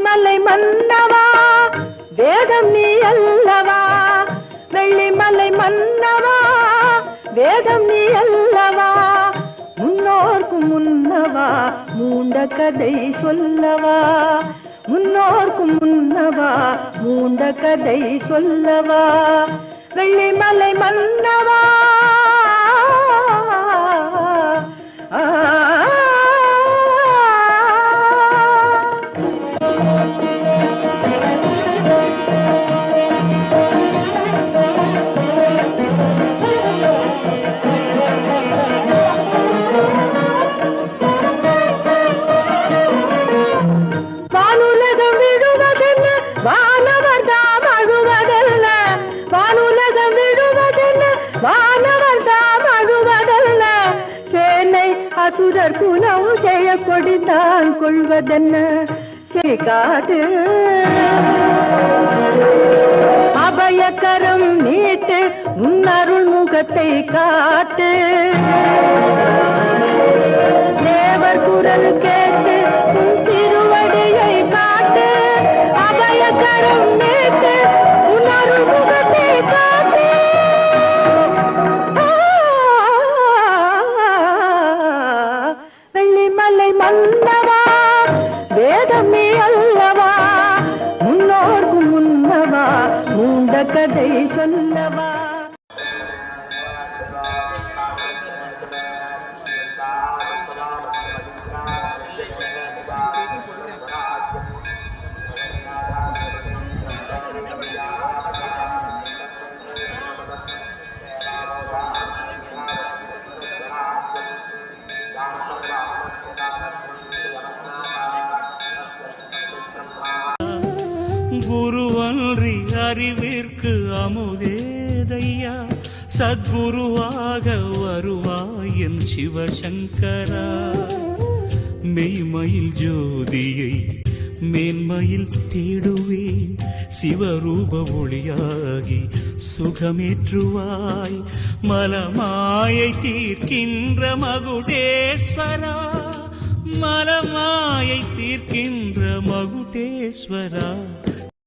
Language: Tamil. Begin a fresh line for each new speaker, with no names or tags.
வெள்ளிமலை மன்னவா வேதம் நீ அல்லவா, வெள்ளிமலை மன்னவா வேதம் நீ அல்லவா, முன்னோர்க்கு முன்னவா மூண்ட கதை சொல்லவா, முன்னோர்க்கு முன்னவா மூண்ட கதை சொல்லவா, வெள்ளிமலை மன்னவா. அசுரர் குலம் செய்ய கொடிதான் கொள்வதென்ன செய்காது, அபயக்கரம் நீட்டு உன்னருள் முகத்தை காட்டு, தேவர் குரல் கேட்டு உன் திருவடியை காட்டு, அபயக்கரம் நீட்டு உன்னருள் முகத்தை காட்டு. வெள்ளிமலை மன்னவா வேதம் நீ அல்லவா, முன்னோர்க்கு முன்னவா மூண்ட கதை சொல்லவா.
குருவன்றி அறிவிற்கு அமுதேதையா, சத்குருவாக வருவாய் என் சிவசங்கரா, மெய்மயில் ஜோதியை மேன்மையில் தேடுவேன், சிவரூப ஒளியாகி சுகமேற்றுவாய், மலமாயை தீர்க்கின்ற மகுடேஸ்வரா, மலமாயை தீர்க்கின்ற மகுடேஸ்வரா.